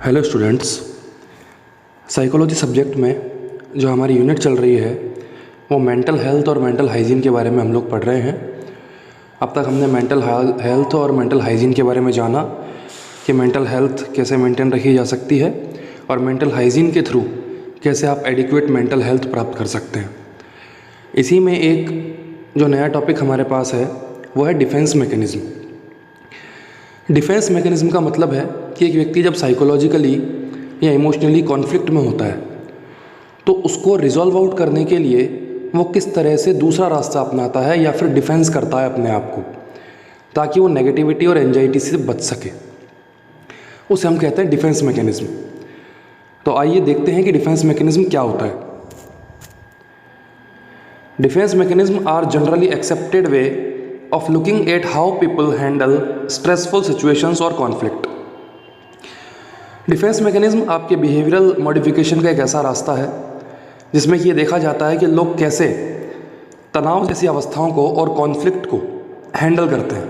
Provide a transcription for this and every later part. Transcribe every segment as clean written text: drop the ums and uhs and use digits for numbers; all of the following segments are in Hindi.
हेलो स्टूडेंट्स, साइकोलॉजी सब्जेक्ट में जो हमारी यूनिट चल रही है वो मेंटल हेल्थ और मेंटल हाइजीन के बारे में हम लोग पढ़ रहे हैं। अब तक हमने मेंटल हेल्थ और मेंटल हाइजीन के बारे में जाना कि मेंटल हेल्थ कैसे मेंटेन रखी जा सकती है और मेंटल हाइजीन के थ्रू कैसे आप एडिक्वेट मेंटल हेल्थ प्राप्त कर सकते हैं। इसी में एक जो नया टॉपिक हमारे पास है वो है डिफेंस मैकेनिज़्म। डिफेंस मैकेनिज़्म का मतलब है कि एक व्यक्ति जब साइकोलॉजिकली या इमोशनली कॉन्फ्लिक्ट में होता है तो उसको रिजॉल्व आउट करने के लिए वो किस तरह से दूसरा रास्ता अपनाता है या फिर डिफेंस करता है अपने आप को, ताकि वो नेगेटिविटी और एंजाइटी से बच सके। उसे हम कहते हैं डिफेंस मैकेनिज़्म। तो आइए देखते हैं कि डिफेंस मैकेनिज़्म क्या होता है। Defence mechanism are generally accepted way of looking at how people handle stressful situations और conflict। डिफेंस मैकेनिज्म आपके बिहेवियरल मॉडिफिकेशन का एक ऐसा रास्ता है जिसमें ये देखा जाता है कि लोग कैसे तनाव जैसी अवस्थाओं को और कॉन्फ्लिक्ट को हैंडल करते हैं,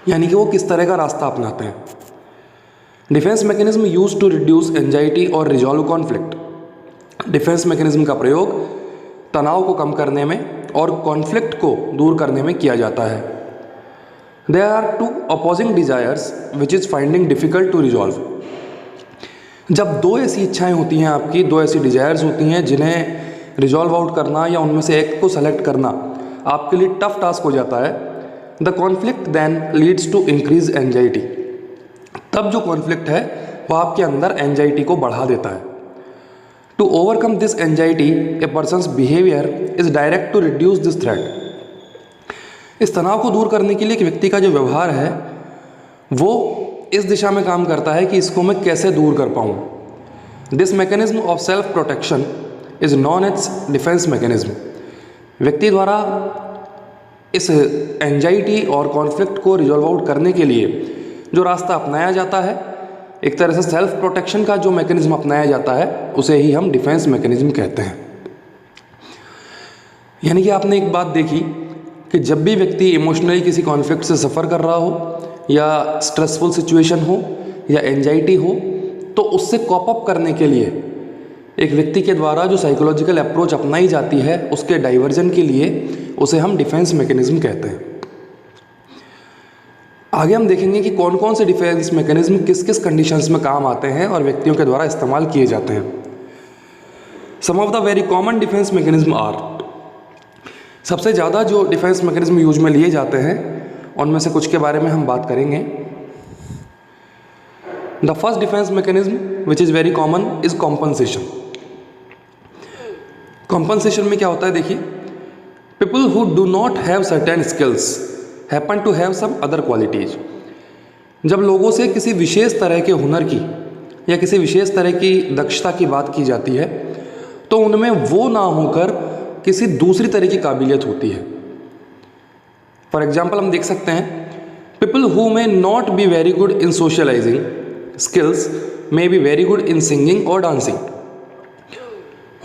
यानी कि वो किस तरह का रास्ता अपनाते हैं। Defence mechanism use to reduce anxiety और रिजॉल्व कॉन्फ्लिक्ट। डिफेंस मैकेनिज्म का प्रयोग तनाव को कम करने में और कॉन्फ्लिक्ट को दूर करने में किया जाता है। There are two opposing desires which is finding difficult to resolve. जब दो ऐसी इच्छाएं होती हैं आपकी, दो ऐसी डिजायर्स होती हैं जिन्हें रिजॉल्व आउट करना या उनमें से एक को सेलेक्ट करना आपके लिए टफ टास्क हो जाता है, the conflict then leads to increase anxiety. तब जो कॉन्फ्लिक्ट है वो आपके अंदर एंजाइटी को बढ़ा देता है। To overcome this anxiety, a person's behavior is direct to reduce this threat। इस तनाव को दूर करने के लिए एक व्यक्ति का जो व्यवहार है वो इस दिशा में काम करता है कि इसको मैं कैसे दूर कर पाऊँ। This mechanism of self protection is known as defence mechanism. व्यक्ति द्वारा इस एंजाइटी और कॉन्फ्लिक्ट को रिजॉल्व आउट करने के लिए जो रास्ता अपनाया जाता है, एक तरह से सेल्फ प्रोटेक्शन का जो मैकेनिज्म अपनाया जाता है, उसे ही हम डिफेंस मैकेनिज्म कहते हैं। यानी कि आपने एक बात देखी कि जब भी व्यक्ति इमोशनली किसी कॉन्फ्लिक्ट से सफ़र कर रहा हो या स्ट्रेसफुल सिचुएशन हो या एंजाइटी हो, तो उससे कॉप अप करने के लिए एक व्यक्ति के द्वारा जो साइकोलॉजिकल अप्रोच अपनाई जाती है उसके डाइवर्जन के लिए उसे हम डिफेंस मैकेनिज्म कहते हैं। आगे हम देखेंगे कि कौन कौन से डिफेंस मैकेनिज्म किस किस कंडीशंस में काम आते हैं और व्यक्तियों के द्वारा इस्तेमाल किए जाते हैं। Some of the very common defence mechanism are. सबसे ज़्यादा जो डिफेंस मैकेनिज्म यूज में लिए जाते हैं उनमें से कुछ के बारे में हम बात करेंगे। The first defence mechanism which is very common is compensation. Compensation में क्या होता है, देखिए, people who do not have certain skills happen to have some other qualities. जब लोगों से किसी विशेष तरह के हुनर की या किसी विशेष तरह की दक्षता की बात की जाती है तो उनमें वो ना होकर किसी दूसरी तरह की काबिलियत होती है। फॉर एग्जाम्पल हम देख सकते हैं, people who may not be very good in socialising skills may be very good in singing और डांसिंग।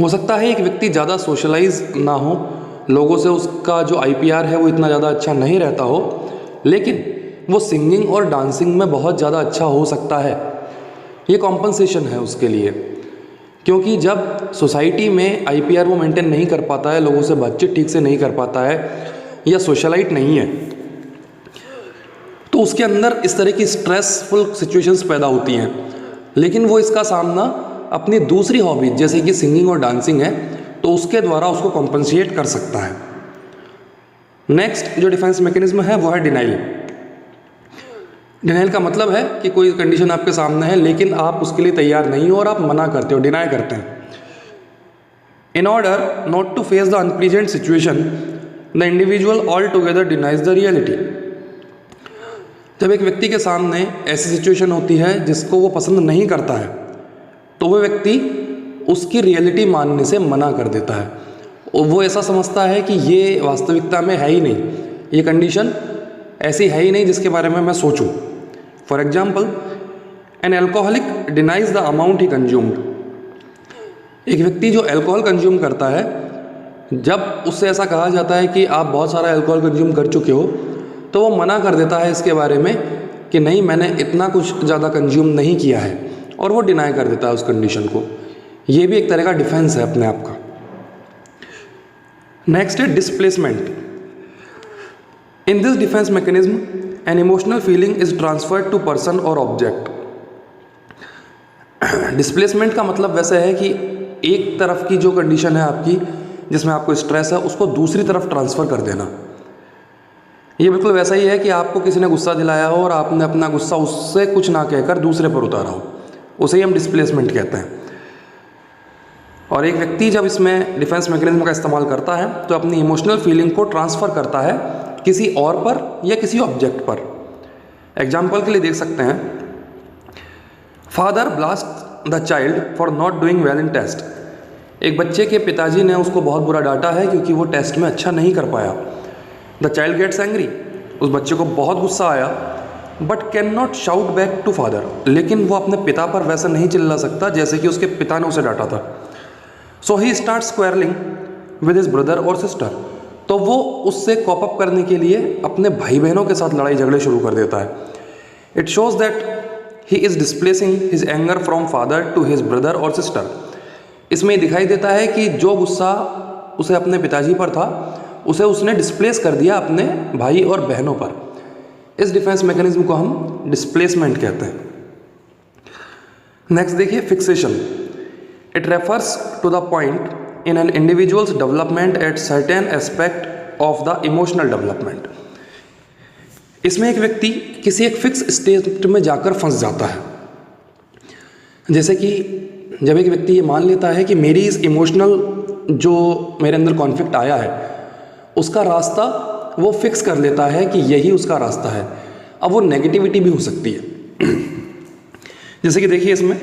हो सकता है एक व्यक्ति ज़्यादा सोशलाइज ना हो, लोगों से उसका जो IPR है वो इतना ज़्यादा अच्छा नहीं रहता हो, लेकिन वो सिंगिंग और डांसिंग में बहुत ज़्यादा अच्छा हो सकता है। ये कॉम्पनसेशन है उसके लिए, क्योंकि जब सोसाइटी में IPR वो मेंटेन नहीं कर पाता है, लोगों से बातचीत ठीक से नहीं कर पाता है या सोशलाइट नहीं है, तो उसके अंदर इस तरह की स्ट्रेसफुल सिचुएशंस पैदा होती हैं। लेकिन वो इसका सामना अपनी दूसरी हॉबी जैसे कि सिंगिंग और डांसिंग है तो उसके द्वारा उसको कॉम्पनसेट कर सकता है। नेक्स्ट जो डिफेंस मैकेनिज्म है वो है डिनाइल। डिनाइल का मतलब है कि कोई कंडीशन आपके सामने है लेकिन आप उसके लिए तैयार नहीं हो और आप मना करते हो, डिनाई करते हैं। In order not to face the unpleasant situation the individual altogether denies the reality. जब एक व्यक्ति के सामने ऐसी सिचुएशन होती है जिसको वो पसंद नहीं करता है तो वह व्यक्ति उसकी रियलिटी मानने से मना कर देता है और वो ऐसा समझता है कि ये वास्तविकता में है ही नहीं, ये कंडीशन ऐसी है ही नहीं जिसके बारे में मैं सोचूं। For example, N alcoholic denies the amount he consumed. एक व्यक्ति जो अल्कोहल कंज्यूम करता है, जब उससे ऐसा कहा जाता है कि आप बहुत सारा अल्कोहल कंज्यूम कर चुके हो तो वो मना कर देता है इसके बारे में कि नहीं, मैंने इतना कुछ ज़्यादा कंज्यूम नहीं किया है और वो डिनाई कर देता है उस कंडीशन को। ये भी एक तरह का डिफेंस है अपने आप का। नेक्स्ट है displacement. In this defence mechanism an emotional feeling is transferred to person or object. Displacement का मतलब वैसे है कि एक तरफ की जो कंडीशन है आपकी, जिसमें आपको स्ट्रेस है, उसको दूसरी तरफ ट्रांसफ़र कर देना। ये बिल्कुल वैसा ही है कि आपको किसी ने गुस्सा दिलाया हो और आपने अपना गुस्सा उससे कुछ ना कहकर दूसरे पर उतारा हो, उसे ही हम डिस्प्लेसमेंट कहते हैं। और एक व्यक्ति जब इसमें डिफेंस मैकेनिज्म का इस्तेमाल करता है तो अपनी इमोशनल फीलिंग को ट्रांसफ़र करता है किसी और पर या किसी ऑब्जेक्ट पर। एग्जाम्पल के लिए देख सकते हैं, father blast the child for not doing well in test. एक बच्चे के पिताजी ने उसको बहुत बुरा डांटा है क्योंकि वो टेस्ट में अच्छा नहीं कर पाया। द चाइल्ड गेट्स एंग्री, उस बच्चे को बहुत गुस्सा आया, but can not shout back to father, लेकिन वो अपने पिता पर वैसा नहीं चिल्ला सकता जैसे कि उसके पिता ने उसे डांटा था। सो ही स्टार्ट स्क्वेरलिंग विद हिज ब्रदर और सिस्टर, तो वो उससे कॉप अप करने के लिए अपने भाई बहनों के साथ लड़ाई झगड़े शुरू कर देता है। It shows that he is displacing his anger from father to his brother और सिस्टर। इसमें दिखाई देता है कि जो गुस्सा उसे अपने पिताजी पर था उसे उसने डिस्प्लेस कर दिया अपने भाई और बहनों पर। इस डिफेंस मैकेनिज्म को हम डिस्प्लेसमेंट कहते हैं। नेक्स्ट देखिए fixation. It refers to the point in an individual's development at certain aspect of the emotional development. इसमें एक व्यक्ति किसी एक फिक्स स्टेट में जाकर फंस जाता है। जैसे कि जब एक व्यक्ति ये मान लेता है कि मेरी इस इमोशनल जो मेरे अंदर कॉन्फ्लिक्ट आया है उसका रास्ता वो फिक्स कर लेता है कि यही उसका रास्ता है। अब वो नेगेटिविटी भी हो सकती है। जैसे कि देखिए इसमें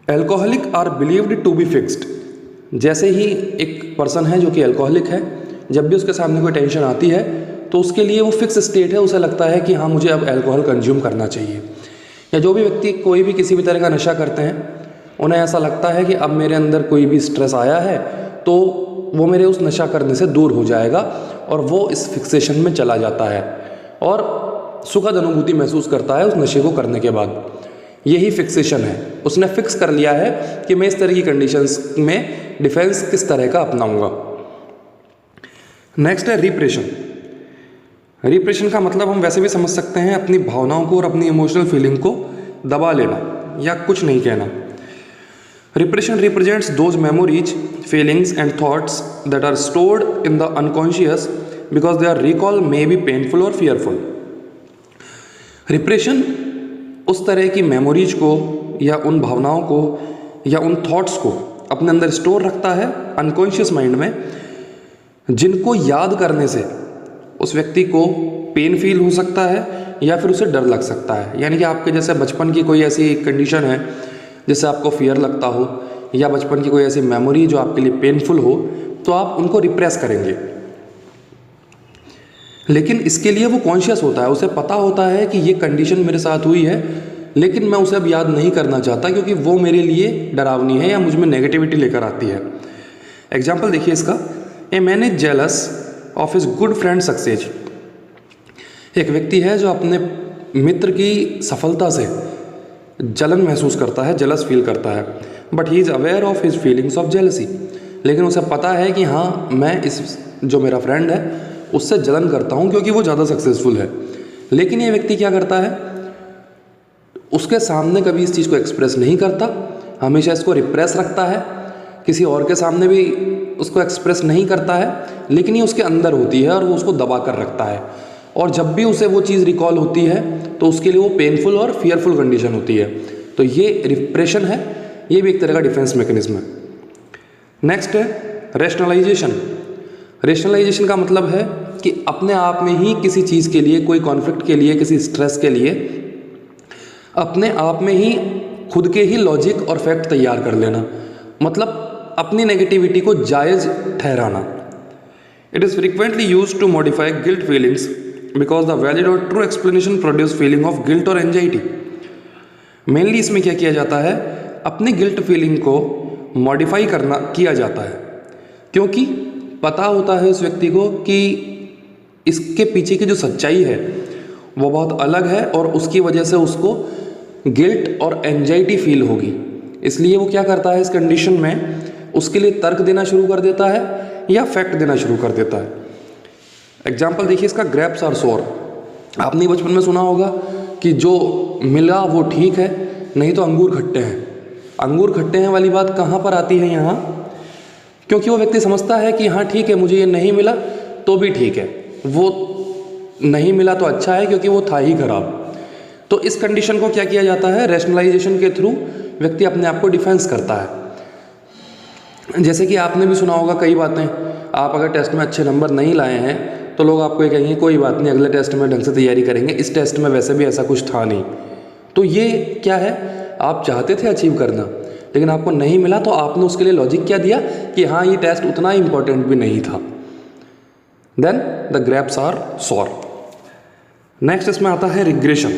alcoholic are believed to be fixed. जैसे ही एक पर्सन है जो कि एल्कोहलिक है, जब भी उसके सामने कोई टेंशन आती है तो उसके लिए वो फिक्स स्टेट है, उसे लगता है कि हाँ मुझे अब अल्कोहल कंज्यूम करना चाहिए। या जो भी व्यक्ति कोई भी किसी भी तरह का नशा करते हैं, उन्हें ऐसा लगता है कि अब मेरे अंदर कोई भी स्ट्रेस आया है तो वो मेरे उस नशा करने से दूर हो जाएगा, और वो इस फिक्सेशन में चला जाता है और सुखद अनुभूति महसूस करता है उस नशे को करने के बाद। यही फिक्सेशन है, उसने फिक्स कर लिया है कि मैं इस तरह की कंडीशंस में डिफेंस किस तरह का अपनाऊंगा। नेक्स्ट है रिप्रेशन। रिप्रेशन का मतलब हम वैसे भी समझ सकते हैं अपनी भावनाओं को और अपनी इमोशनल फीलिंग को दबा लेना या कुछ नहीं कहना। Repression represents those memories, feelings and thoughts that are stored in the unconscious because their recall may be painful or fearful. Repression उस तरह की मेमोरीज को या उन भावनाओं को या उन थॉट्स को अपने अंदर स्टोर रखता है अनकॉन्शियस माइंड में, जिनको याद करने से उस व्यक्ति को पेन फील हो सकता है या फिर उसे डर लग सकता है। यानी कि आपके जैसे बचपन की कोई ऐसी कंडीशन है जिससे आपको फियर लगता हो, या बचपन की कोई ऐसी मेमोरी जो आपके लिए पेनफुल हो, तो आप उनको रिप्रेस करेंगे। लेकिन इसके लिए वो कॉन्शियस होता है, उसे पता होता है कि ये कंडीशन मेरे साथ हुई है, लेकिन मैं उसे अब याद नहीं करना चाहता क्योंकि वो मेरे लिए डरावनी है या मुझ में नेगेटिविटी लेकर आती है। एग्जाम्पल देखिए इसका, a man is jealous of his good friend success. एक व्यक्ति है जो अपने मित्र की सफलता से जलन महसूस करता है, जेलस फील करता है, but he is aware of his feelings of jealousy. लेकिन उसे पता है कि हाँ मैं इस जो मेरा फ्रेंड है उससे जलन करता हूँ क्योंकि वो ज़्यादा सक्सेसफुल है। लेकिन ये व्यक्ति क्या करता है, उसके सामने कभी इस चीज़ को एक्सप्रेस नहीं करता, हमेशा इसको रिप्रेस रखता है, किसी और के सामने भी उसको एक्सप्रेस नहीं करता है, लेकिन ये उसके अंदर होती है और वो उसको दबा कर रखता है। और जब भी उसे वो चीज़ रिकॉल होती है तो उसके लिए वो पेनफुल और फियरफुल कंडीशन होती है। तो ये रिप्रेशन है, ये भी एक तरह का डिफेंस मैकेनिज्म है। नेक्स्ट है रैशनलाइजेशन। रैशनलाइजेशन का मतलब है कि अपने आप में ही किसी चीज़ के लिए, कोई कॉन्फ्लिक्ट के लिए, किसी स्ट्रेस के लिए अपने आप में ही खुद के ही लॉजिक और फैक्ट तैयार कर लेना, मतलब अपनी नेगेटिविटी को जायज़ ठहराना। It is frequently use to modify guilt feelings because the valid or true explanation produce feeling of guilt और एंजाइटी। मेनली इसमें क्या किया जाता है, अपनी गिल्ट फीलिंग को मॉडिफाई किया जाता है, क्योंकि पता होता है उस व्यक्ति को कि इसके पीछे की जो सच्चाई है वो बहुत अलग है और उसकी वजह से उसको गिल्ट और एंजाइटी फील होगी, इसलिए वो क्या करता है इस कंडीशन में, उसके लिए तर्क देना शुरू कर देता है या फैक्ट देना शुरू कर देता है। एग्जाम्पल देखिए इसका, ग्रेप्स आर सोर। आपने बचपन में सुना होगा कि जो मिला वो ठीक है, नहीं तो अंगूर खट्टे हैं। अंगूर खट्टे हैं वाली बात कहाँ पर आती है यहाँ, क्योंकि वो व्यक्ति समझता है कि हाँ ठीक है, मुझे ये नहीं मिला तो भी ठीक है, वो नहीं मिला तो अच्छा है क्योंकि वो था ही खराब। तो इस कंडीशन को क्या किया जाता है, रैशनलाइजेशन के थ्रू व्यक्ति अपने आप को डिफेंस करता है। जैसे कि आपने भी सुना होगा कई बातें, आप अगर टेस्ट में अच्छे नंबर नहीं लाए हैं तो लोग आपको ये कहेंगे कोई बात नहीं, अगले टेस्ट में ढंग से तैयारी करेंगे, इस टेस्ट में वैसे भी ऐसा कुछ था नहीं। तो ये क्या है, आप चाहते थे अचीव करना लेकिन आपको नहीं मिला, तो आपने उसके लिए लॉजिक क्या दिया कि हाँ ये टेस्ट उतना इंपॉर्टेंट भी नहीं था। Then the grapes are sour. Next इसमें आता है रिग्रेशन।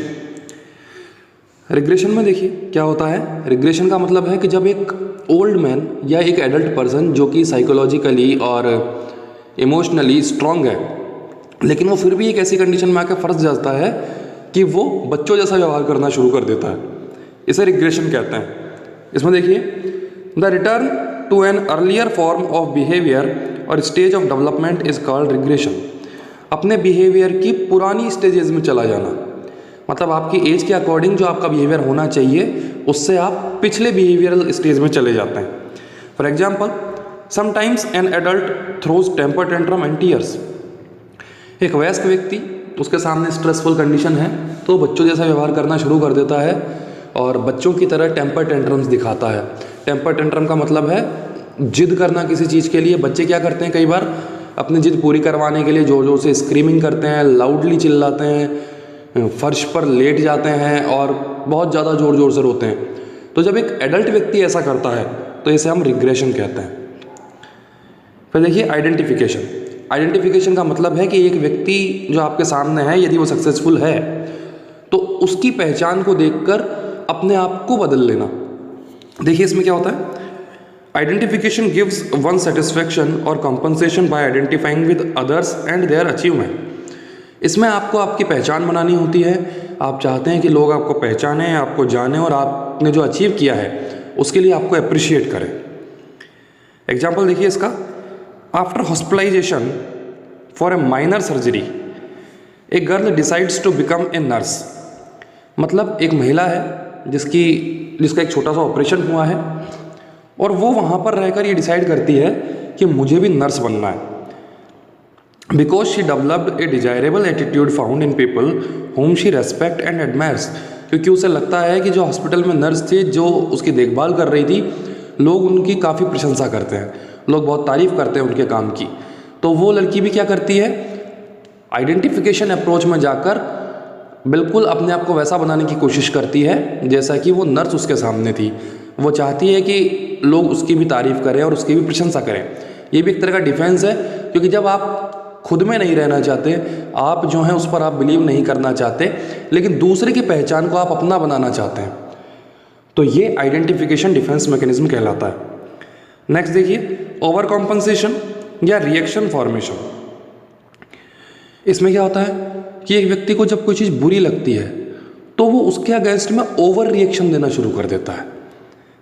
रिग्रेशन में देखिए क्या होता है, रिग्रेशन का मतलब है कि जब एक ओल्ड मैन या एक एडल्ट पर्सन जो कि साइकोलॉजिकली और इमोशनली स्ट्रांग है, लेकिन वो फिर भी एक ऐसी कंडीशन में आकर फंस जाता है कि वो बच्चों जैसा व्यवहार करना शुरू कर देता है, इसे रिग्रेशन कहते हैं। इसमें देखिए, the return to an earlier form of behaviour or stage of development is called regression. अपने बिहेवियर की पुरानी स्टेजेस में चला जाना, मतलब आपकी एज के अकॉर्डिंग जो आपका बिहेवियर होना चाहिए उससे आप पिछले बिहेवियरल स्टेज में चले जाते हैं। For example, sometimes an adult throws temper tantrum and tears. एक वयस्क व्यक्ति, उसके सामने स्ट्रेसफुल कंडीशन है तो बच्चों जैसा व्यवहार करना शुरू कर देता है और बच्चों की तरह टेम्पर टेंट्रम्स दिखाता है। टेम्पर टेंट्रम का मतलब है जिद करना किसी चीज़ के लिए। बच्चे क्या करते हैं, कई बार अपनी जिद पूरी करवाने के लिए ज़ोर ज़ोर से स्क्रीमिंग करते हैं, लाउडली चिल्लाते हैं, फर्श पर लेट जाते हैं और बहुत ज़्यादा ज़ोर ज़ोर से रोते हैं। तो जब एक एडल्ट व्यक्ति ऐसा करता है तो इसे हम रिग्रेशन कहते हैं। फिर देखिए आइडेंटिफिकेशन। आइडेंटिफिकेशन का मतलब है कि एक व्यक्ति जो आपके सामने है, यदि वो सक्सेसफुल है तो उसकी पहचान को देखकर अपने आप को बदल लेना। देखिए इसमें क्या होता है, आइडेंटिफिकेशन गिव्स वन सेटिस्फैक्शन और compensation by identifying with others and their achievement. इसमें आपको आपकी पहचान बनानी होती है। आप चाहते हैं कि लोग आपको पहचानें, आपको जानें और आपने जो अचीव किया है उसके लिए आपको अप्रिशिएट करें। एग्जाम्पल देखिए इसका, after hospitalisation for a minor surgery a girl decides to become a nurse. मतलब एक महिला है जिसका एक छोटा सा ऑपरेशन हुआ है और वो वहाँ पर रहकर ये डिसाइड करती है कि मुझे भी नर्स बनना है, because she developed A desirable attitude found in people home she respect and admires. क्योंकि उसे लगता है कि जो हॉस्पिटल में नर्स थी, जो उसकी देखभाल कर रही थी, लोग उनकी काफ़ी प्रशंसा करते हैं, लोग बहुत तारीफ करते हैं उनके काम की। तो वो लड़की भी क्या करती है, आइडेंटिफिकेशन अप्रोच में जाकर बिल्कुल अपने आप को वैसा बनाने की कोशिश करती है जैसा कि वो नर्स उसके सामने थी। वो चाहती है कि लोग उसकी भी तारीफ़ करें और उसकी भी प्रशंसा करें। ये भी एक तरह का डिफेंस है, क्योंकि जब आप खुद में नहीं रहना चाहते, आप जो हैं उस पर आप बिलीव नहीं करना चाहते, लेकिन दूसरे की पहचान को आप अपना बनाना चाहते हैं, तो ये आइडेंटिफिकेशन डिफेंस मैकेनिज्म कहलाता है। नेक्स्ट देखिए, ओवर कॉम्पनसेशन या रिएक्शन फॉर्मेशन। इसमें क्या होता है कि एक व्यक्ति को जब कोई चीज़ बुरी लगती है तो वो उसके अगेंस्ट में ओवर रिएक्शन देना शुरू कर देता है।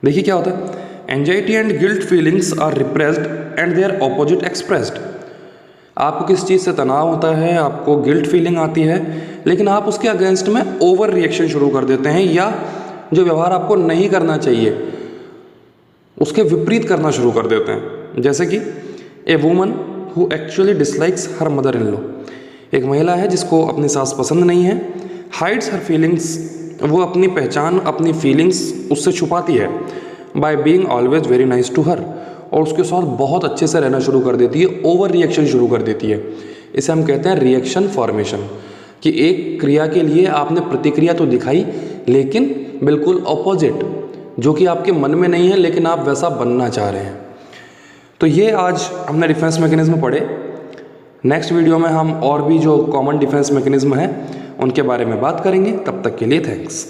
देखिए क्या होता है, anxiety and guilt feelings are repressed and they are opposite expressed. आपको किस चीज़ से तनाव होता है, आपको गिल्ट फीलिंग आती है, लेकिन आप उसके अगेंस्ट में ओवर रिएक्शन शुरू कर देते हैं या जो व्यवहार आपको नहीं करना चाहिए उसके विपरीत करना शुरू कर देते हैं। जैसे कि a woman who actually dislikes her mother in law. एक महिला है जिसको अपनी सास पसंद नहीं है, हाइड्स हर फीलिंग्स, वो अपनी पहचान, अपनी फीलिंग्स उससे छुपाती है, by being always very nice to her, और उसके साथ बहुत अच्छे से रहना शुरू कर देती है, ओवर रिएक्शन शुरू कर देती है। इसे हम कहते हैं रिएक्शन फॉर्मेशन, कि एक क्रिया के लिए आपने प्रतिक्रिया तो दिखाई लेकिन बिल्कुल ऑपोजिट, जो कि आपके मन में नहीं है लेकिन आप वैसा बनना चाह रहे हैं। तो ये आज हमने डिफेंस मैकेनिज्म पढ़े। नेक्स्ट वीडियो में हम और भी जो कॉमन डिफेंस मैकेनिज्म हैं उनके बारे में बात करेंगे। तब तक के लिए थैंक्स।